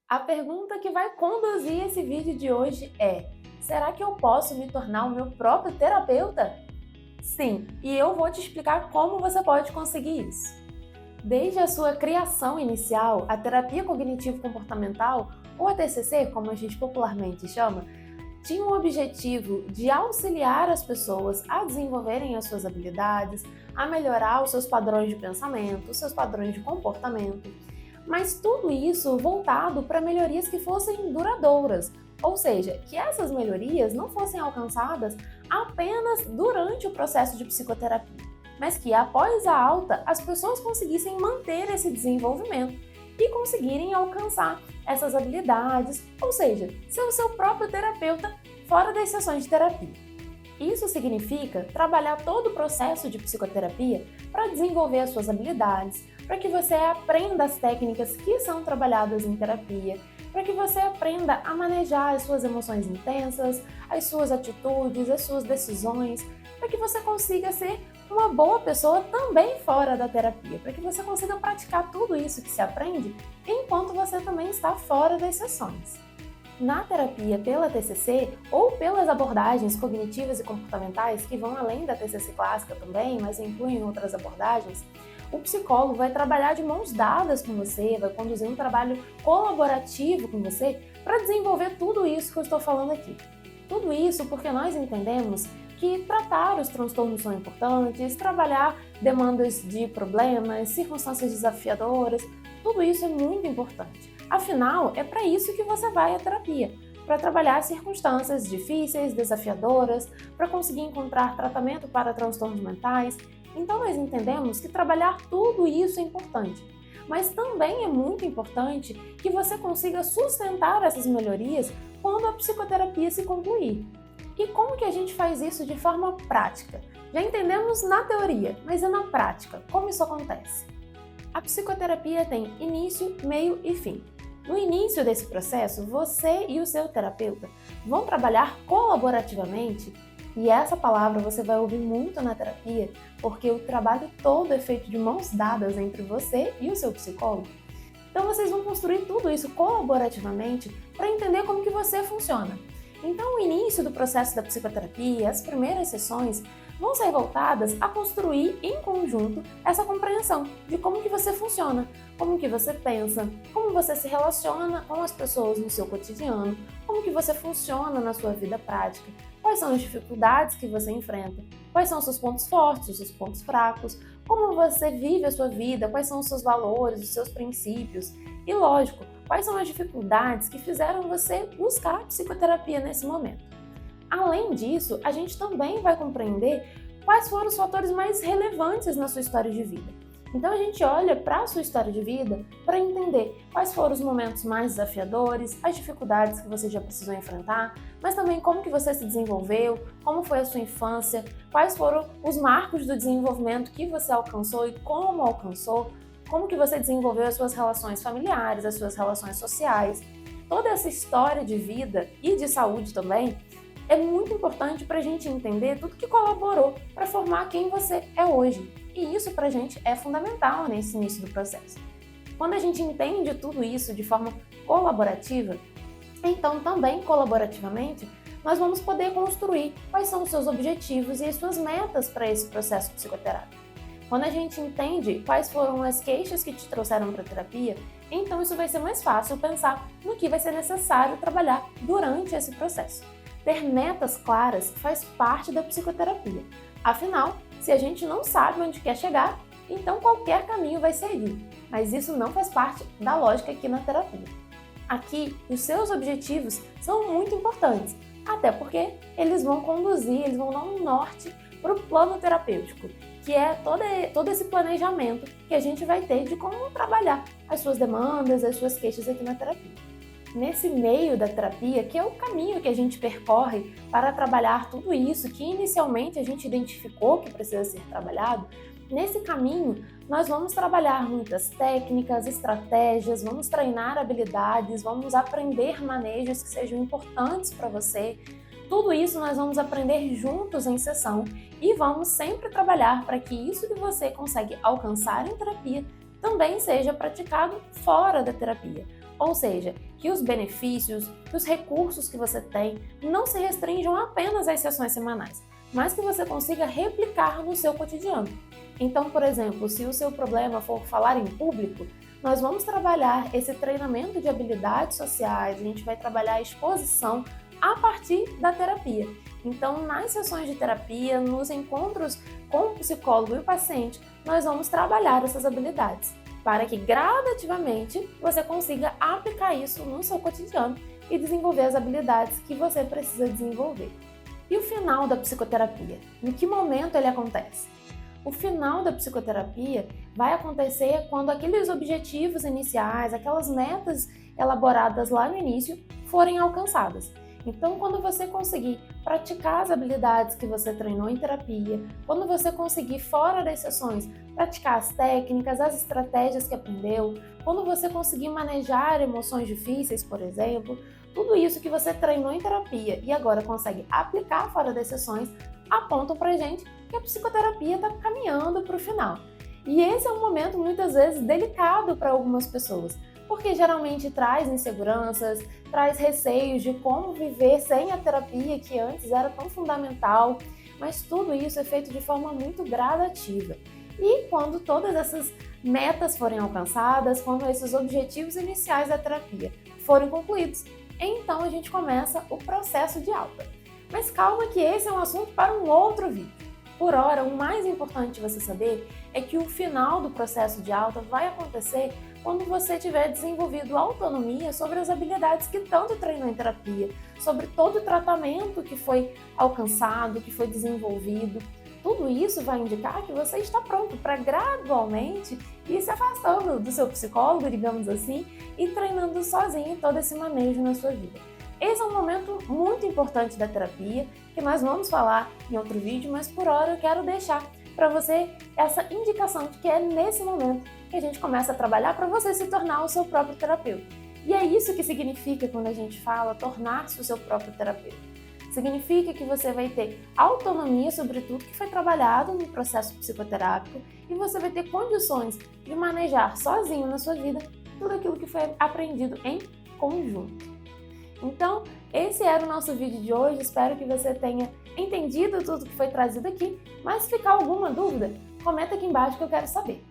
A pergunta que vai conduzir esse vídeo de hoje é: será que eu posso me tornar o meu próprio terapeuta? Sim, e eu vou te explicar como você pode conseguir isso. Desde a sua criação inicial, a terapia cognitivo-comportamental, ou a TCC, como a gente popularmente chama, tinha o objetivo de auxiliar as pessoas a desenvolverem as suas habilidades, a melhorar os seus padrões de pensamento, os seus padrões de comportamento, mas tudo isso voltado para melhorias que fossem duradouras, ou seja, que essas melhorias não fossem alcançadas apenas durante o processo de psicoterapia, mas que após a alta as pessoas conseguissem manter esse desenvolvimento e conseguirem alcançar essas habilidades, ou seja, ser o seu próprio terapeuta fora das sessões de terapia. Isso significa trabalhar todo o processo de psicoterapia para desenvolver as suas habilidades, para que você aprenda as técnicas que são trabalhadas em terapia, para que você aprenda a manejar as suas emoções intensas, as suas atitudes, as suas decisões, para que você consiga ser uma boa pessoa também fora da terapia, para que você consiga praticar tudo isso que se aprende enquanto você também está fora das sessões. Na terapia pela TCC ou pelas abordagens cognitivas e comportamentais, que vão além da TCC clássica também, mas incluem outras abordagens, o psicólogo vai trabalhar de mãos dadas com você, vai conduzir um trabalho colaborativo com você para desenvolver tudo isso que eu estou falando aqui. Tudo isso porque nós entendemos que tratar os transtornos são importantes, trabalhar demandas de problemas, circunstâncias desafiadoras, tudo isso é muito importante. Afinal, é para isso que você vai à terapia, para trabalhar circunstâncias difíceis, desafiadoras, para conseguir encontrar tratamento para transtornos mentais. Então nós entendemos que trabalhar tudo isso é importante, mas também é muito importante que você consiga sustentar essas melhorias quando a psicoterapia se concluir. E como que a gente faz isso de forma prática? Já entendemos na teoria, mas e na prática? Como isso acontece? A psicoterapia tem início, meio e fim. No início desse processo, você e o seu terapeuta vão trabalhar colaborativamente, e essa palavra você vai ouvir muito na terapia, porque o trabalho todo é feito de mãos dadas entre você e o seu psicólogo. Então vocês vão construir tudo isso colaborativamente para entender como que você funciona. Então o início do processo da psicoterapia, as primeiras sessões, vão ser voltadas a construir em conjunto essa compreensão de como que você funciona, como que você pensa, como você se relaciona com as pessoas no seu cotidiano, como que você funciona na sua vida prática, quais são as dificuldades que você enfrenta, quais são os seus pontos fortes, os seus pontos fracos, como você vive a sua vida, quais são os seus valores, os seus princípios e, lógico, quais são as dificuldades que fizeram você buscar a psicoterapia nesse momento. Além disso, a gente também vai compreender quais foram os fatores mais relevantes na sua história de vida. Então a gente olha para a sua história de vida para entender quais foram os momentos mais desafiadores, as dificuldades que você já precisou enfrentar, mas também como que você se desenvolveu, como foi a sua infância, quais foram os marcos do desenvolvimento que você alcançou e como alcançou, como que você desenvolveu as suas relações familiares, as suas relações sociais. Toda essa história de vida e de saúde também é muito importante para a gente entender tudo que colaborou para formar quem você é hoje. E isso para a gente é fundamental nesse início do processo. Quando a gente entende tudo isso de forma colaborativa, então também colaborativamente, nós vamos poder construir quais são os seus objetivos e as suas metas para esse processo psicoterápico. Quando a gente entende quais foram as queixas que te trouxeram para a terapia, então isso vai ser mais fácil pensar no que vai ser necessário trabalhar durante esse processo. Ter metas claras faz parte da psicoterapia. Afinal, se a gente não sabe onde quer chegar, então qualquer caminho vai servir. Mas isso não faz parte da lógica aqui na terapia. Aqui, os seus objetivos são muito importantes, até porque eles vão conduzir, eles vão dar um norte para o plano terapêutico, que é todo esse planejamento que a gente vai ter de como trabalhar as suas demandas, as suas queixas aqui na terapia. Nesse meio da terapia, que é o caminho que a gente percorre para trabalhar tudo isso que inicialmente a gente identificou que precisa ser trabalhado, nesse caminho nós vamos trabalhar muitas técnicas, estratégias, vamos treinar habilidades, vamos aprender manejos que sejam importantes para você. Tudo isso nós vamos aprender juntos em sessão e vamos sempre trabalhar para que isso que você consegue alcançar em terapia também seja praticado fora da terapia. Ou seja, que os benefícios, que os recursos que você tem não se restringam apenas às sessões semanais, mas que você consiga replicar no seu cotidiano. Então, por exemplo, se o seu problema for falar em público, nós vamos trabalhar esse treinamento de habilidades sociais, a gente vai trabalhar a exposição a partir da terapia. Então, nas sessões de terapia, nos encontros com o psicólogo e o paciente, nós vamos trabalhar essas habilidades, para que gradativamente você consiga aplicar isso no seu cotidiano e desenvolver as habilidades que você precisa desenvolver. E o final da psicoterapia? Em que momento ele acontece? O final da psicoterapia vai acontecer quando aqueles objetivos iniciais, aquelas metas elaboradas lá no início, forem alcançadas. Então, quando você conseguir praticar as habilidades que você treinou em terapia, quando você conseguir, fora das sessões, praticar as técnicas, as estratégias que aprendeu, quando você conseguir manejar emoções difíceis, por exemplo, tudo isso que você treinou em terapia e agora consegue aplicar fora das sessões, apontam pra gente que a psicoterapia está caminhando para o final. E esse é um momento muitas vezes delicado para algumas pessoas, porque geralmente traz inseguranças, traz receios de como viver sem a terapia que antes era tão fundamental, mas tudo isso é feito de forma muito gradativa. E quando todas essas metas forem alcançadas, quando esses objetivos iniciais da terapia forem concluídos, então a gente começa o processo de alta. Mas calma que esse é um assunto para um outro vídeo. Por hora, o mais importante você saber é que o final do processo de alta vai acontecer quando você tiver desenvolvido autonomia sobre as habilidades que tanto treinou em terapia, sobre todo o tratamento que foi alcançado, que foi desenvolvido. Tudo isso vai indicar que você está pronto para gradualmente ir se afastando do seu psicólogo, digamos assim, e treinando sozinho todo esse manejo na sua vida. Esse é um momento muito importante da terapia, que nós vamos falar em outro vídeo, mas por hora eu quero deixar para você essa indicação de que é nesse momento que a gente começa a trabalhar para você se tornar o seu próprio terapeuta. E é isso que significa quando a gente fala tornar-se o seu próprio terapeuta. Significa que você vai ter autonomia sobre tudo que foi trabalhado no processo psicoterápico e você vai ter condições de manejar sozinho na sua vida tudo aquilo que foi aprendido em conjunto. Então, esse era o nosso vídeo de hoje, espero que você tenha entendido tudo que foi trazido aqui, mas se ficar alguma dúvida, comenta aqui embaixo que eu quero saber.